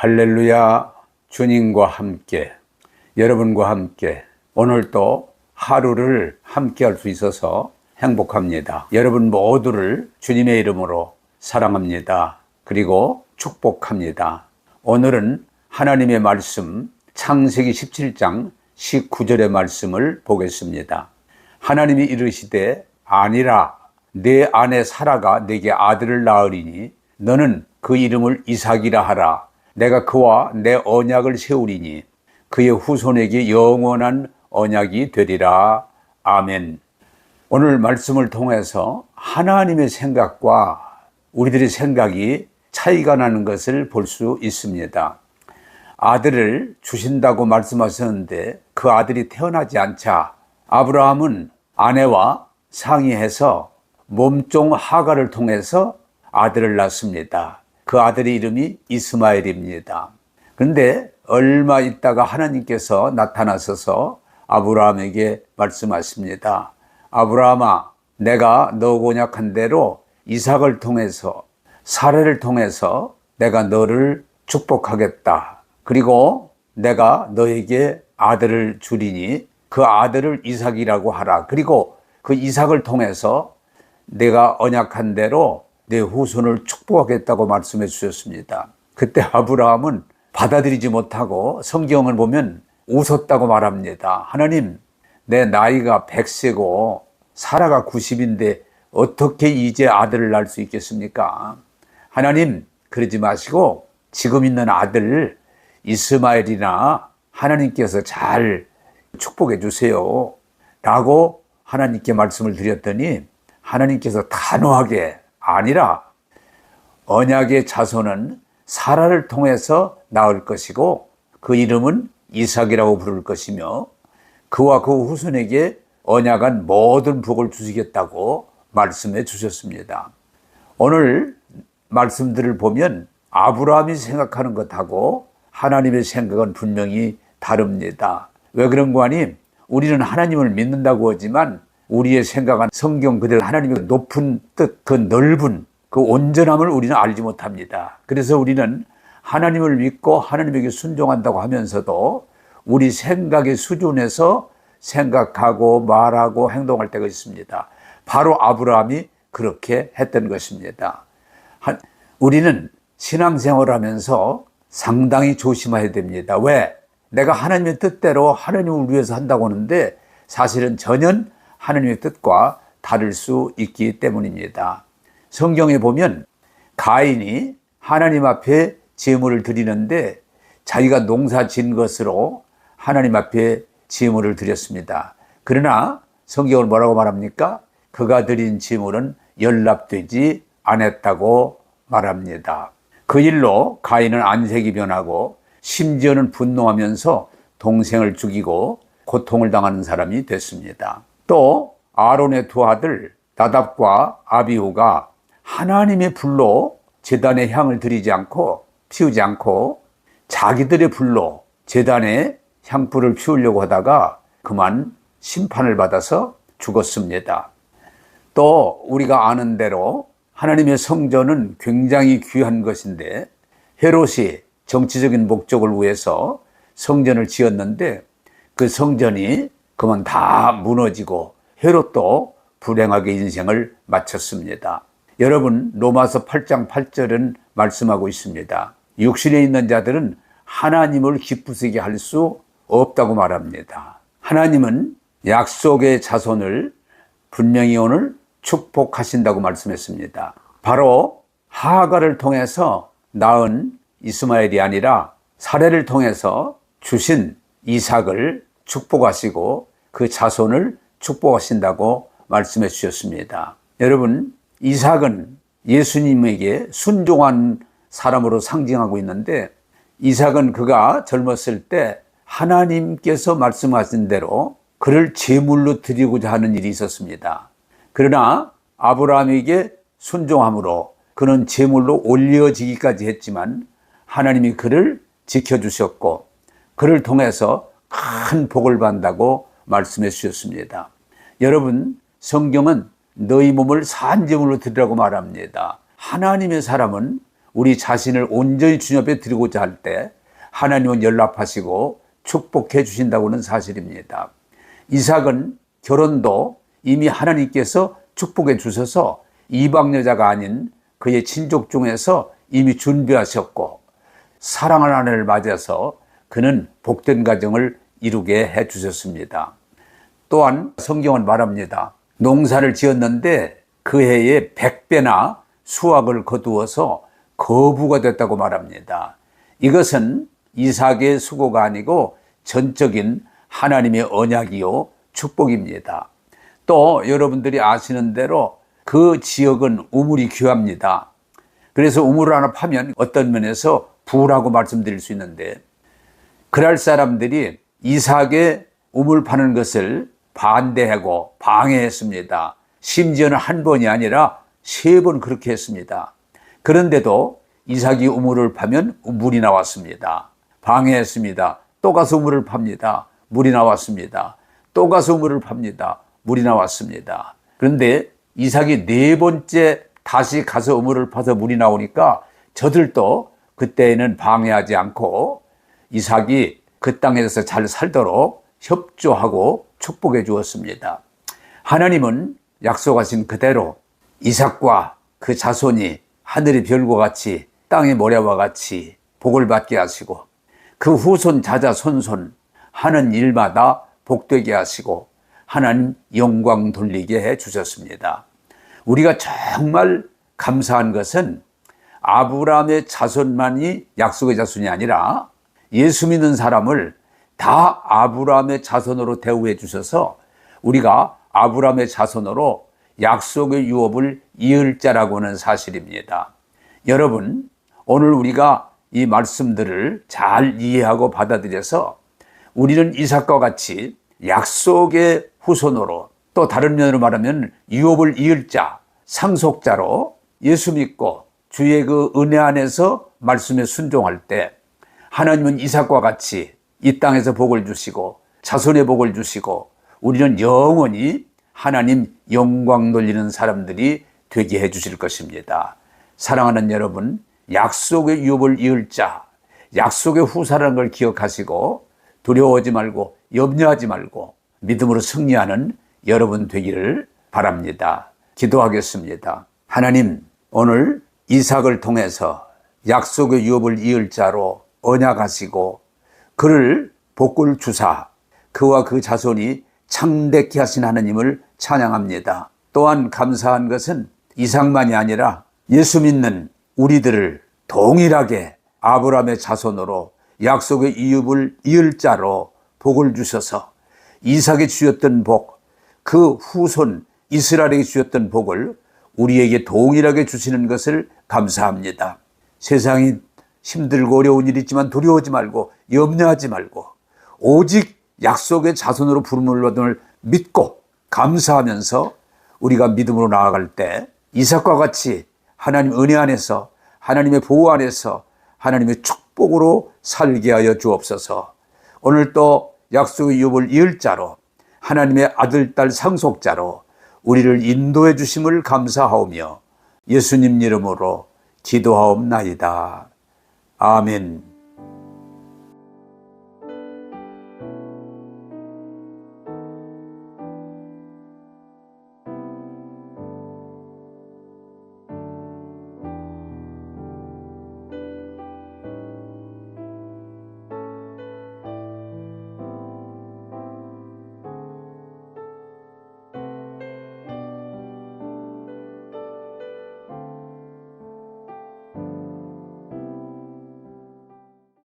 할렐루야. 주님과 함께, 여러분과 함께 오늘도 하루를 함께 할 수 있어서 행복합니다. 여러분 모두를 주님의 이름으로 사랑합니다. 그리고 축복합니다. 오늘은 하나님의 말씀 창세기 17장 19절의 말씀을 보겠습니다. 하나님이 이르시되 아니라 내 아내 사라가 내게 아들을 낳으리니 너는 그 이름을 이삭이라 하라. 내가 그와 내 언약을 세우리니 그의 후손에게 영원한 언약이 되리라. 아멘. 오늘 말씀을 통해서 하나님의 생각과 우리들의 생각이 차이가 나는 것을 볼 수 있습니다. 아들을 주신다고 말씀하셨는데 그 아들이 태어나지 않자 아브라함은 아내와 상의해서 몸종 하갈을 통해서 아들을 낳습니다. 그 아들의 이름이 이스마엘입니다. 그런데 얼마 있다가 하나님께서 나타나셔서 아브라함에게 말씀하십니다. 아브라함아, 내가 너 언약한 대로 이삭을 통해서 사례를 통해서 내가 너를 축복하겠다. 그리고 내가 너에게 아들을 주리니 그 아들을 이삭이라고 하라. 그리고 그 이삭을 통해서 내가 언약한 대로 내 후손을 축복하겠다고 말씀해 주셨습니다. 그때 아브라함은 받아들이지 못하고 성경을 보면 웃었다고 말합니다. 하나님, 내 나이가 100세고 사라가 90인데 어떻게 이제 아들을 낳을 수 있겠습니까? 하나님, 그러지 마시고 지금 있는 아들 이스마엘이나 하나님께서 잘 축복해 주세요 라고 하나님께 말씀을 드렸더니 하나님께서 단호하게 아니라 언약의 자손은 사라를 통해서 낳을 것이고 그 이름은 이삭이라고 부를 것이며 그와 그 후손에게 언약한 모든 복을 주시겠다고 말씀해 주셨습니다. 오늘 말씀들을 보면 아브라함이 생각하는 것하고 하나님의 생각은 분명히 다릅니다. 왜 그런가 하니 우리는 하나님을 믿는다고 하지만 우리의 생각은 성경 그대로 하나님의 높은 뜻, 그 넓은 그 온전함을 우리는 알지 못합니다. 그래서 우리는 하나님을 믿고 하나님에게 순종한다고 하면서도 우리 생각의 수준에서 생각하고 말하고 행동할 때가 있습니다. 바로 아브라함이 그렇게 했던 것입니다. 우리는 신앙생활을 하면서 상당히 조심해야 됩니다. 왜? 내가 하나님의 뜻대로 하나님을 위해서 한다고 하는데 사실은 전혀 하나님의 뜻과 다를 수 있기 때문입니다. 성경에 보면 가인이 하나님 앞에 제물을 드리는데 자기가 농사 진 것으로 하나님 앞에 제물을 드렸습니다. 그러나 성경은 뭐라고 말합니까? 그가 드린 제물은 연락되지 않았다고 말합니다. 그 일로 가인은 안색이 변하고 심지어는 분노하면서 동생을 죽이고 고통을 당하는 사람이 됐습니다. 또 아론의 두 아들 나답과 아비후가 하나님의 불로 제단에 향을 드리지 않고 피우지 않고 자기들의 불로 제단에 향불을 피우려고 하다가 그만 심판을 받아서 죽었습니다. 또 우리가 아는 대로 하나님의 성전은 굉장히 귀한 것인데 헤롯이 정치적인 목적을 위해서 성전을 지었는데 그 성전이 그만 다 무너지고 헤롯도 불행하게 인생을 마쳤습니다. 여러분, 로마서 8장 8절은 말씀하고 있습니다. 육신에 있는 자들은 하나님을 기쁘시게 할 수 없다고 말합니다. 하나님은 약속의 자손을 분명히 오늘 축복하신다고 말씀했습니다. 바로 하갈을 통해서 낳은 이스마엘이 아니라 사례를 통해서 주신 이삭을 축복하시고 그 자손을 축복하신다고 말씀해 주셨습니다. 여러분, 이삭은 예수님에게 순종한 사람으로 상징하고 있는데 이삭은 그가 젊었을 때 하나님께서 말씀하신 대로 그를 제물로 드리고자 하는 일이 있었습니다. 그러나 아브라함에게 순종함으로 그는 제물로 올려지기까지 했지만 하나님이 그를 지켜주셨고 그를 통해서 큰 복을 받는다고 말씀해 주셨습니다. 여러분, 성경은 너희 몸을 산제물로 드리라고 말합니다. 하나님의 사람은 우리 자신을 온전히 주님 앞에 드리고자 할 때 하나님은 연락하시고 축복해 주신다고는 사실입니다. 이삭은 결혼도 이미 하나님께서 축복해 주셔서 이방 여자가 아닌 그의 친족 중에서 이미 준비하셨고 사랑하는 아내를 맞아서 그는 복된 가정을 이루게 해 주셨습니다. 또한 성경은 말합니다. 농사를 지었는데 그 해에 100배나 수확을 거두어서 거부가 됐다고 말합니다. 이것은 이삭의 수고가 아니고 전적인 하나님의 언약이요 축복입니다. 또 여러분들이 아시는 대로 그 지역은 우물이 귀합니다. 그래서 우물을 하나 파면 어떤 면에서 부라고 말씀드릴 수 있는데 그랄 사람들이 이삭의 우물 파는 것을 반대하고 방해했습니다. 심지어는 한 번이 아니라 3번 그렇게 했습니다. 그런데도 이삭이 우물을 파면 물이 나왔습니다. 방해했습니다. 또 가서 우물을 팝니다. 물이 나왔습니다. 또 가서 우물을 팝니다. 물이 나왔습니다. 그런데 이삭이 4번째 다시 가서 우물을 파서 물이 나오니까 저들도 그때는 방해하지 않고 이삭이 그 땅에서 잘 살도록 협조하고 축복해 주었습니다. 하나님은 약속하신 그대로 이삭과 그 자손이 하늘의 별과 같이 땅의 모래와 같이 복을 받게 하시고 그 후손 자자손손 하는 일마다 복되게 하시고 하나님 영광 돌리게 해 주셨습니다. 우리가 정말 감사한 것은 아브라함의 자손만이 약속의 자손이 아니라 예수 믿는 사람을 다 아브라함의 자손으로 대우해 주셔서 우리가 아브라함의 자손으로 약속의 유업을 이을 자라고 하는 사실입니다. 여러분, 오늘 우리가 이 말씀들을 잘 이해하고 받아들여서 우리는 이삭과 같이 약속의 후손으로 또 다른 면으로 말하면 유업을 이을 자, 상속자로 예수 믿고 주의 그 은혜 안에서 말씀에 순종할 때 하나님은 이삭과 같이 이 땅에서 복을 주시고 자손의 복을 주시고 우리는 영원히 하나님 영광 돌리는 사람들이 되게 해 주실 것입니다. 사랑하는 여러분, 약속의 유업을 이을 자, 약속의 후사라는 걸 기억하시고 두려워하지 말고 염려하지 말고 믿음으로 승리하는 여러분 되기를 바랍니다. 기도하겠습니다. 하나님, 오늘 이삭을 통해서 약속의 유업을 이을 자로 언약하시고 그를 복을 주사 그와 그 자손이 창대케 하신 하나님을 찬양합니다. 또한 감사한 것은 이삭만이 아니라 예수 믿는 우리들을 동일하게 아브라함의 자손으로 약속의 유업을 이을 자로 복을 주셔서 이삭이 주셨던 복, 그 후손 이스라엘에게 주셨던 복을 우리에게 동일하게 주시는 것을 감사합니다. 세상이 힘들고 어려운 일이 있지만 두려워하지 말고 염려하지 말고 오직 약속의 자손으로 부름을 받음을 믿고 감사하면서 우리가 믿음으로 나아갈 때 이삭과 같이 하나님 은혜 안에서 하나님의 보호 안에서 하나님의 축복으로 살게 하여 주옵소서. 오늘 또 약속의 유업을 이을 자로 하나님의 아들, 딸 상속자로 우리를 인도해 주심을 감사하오며 예수님 이름으로 기도하옵나이다. 아멘.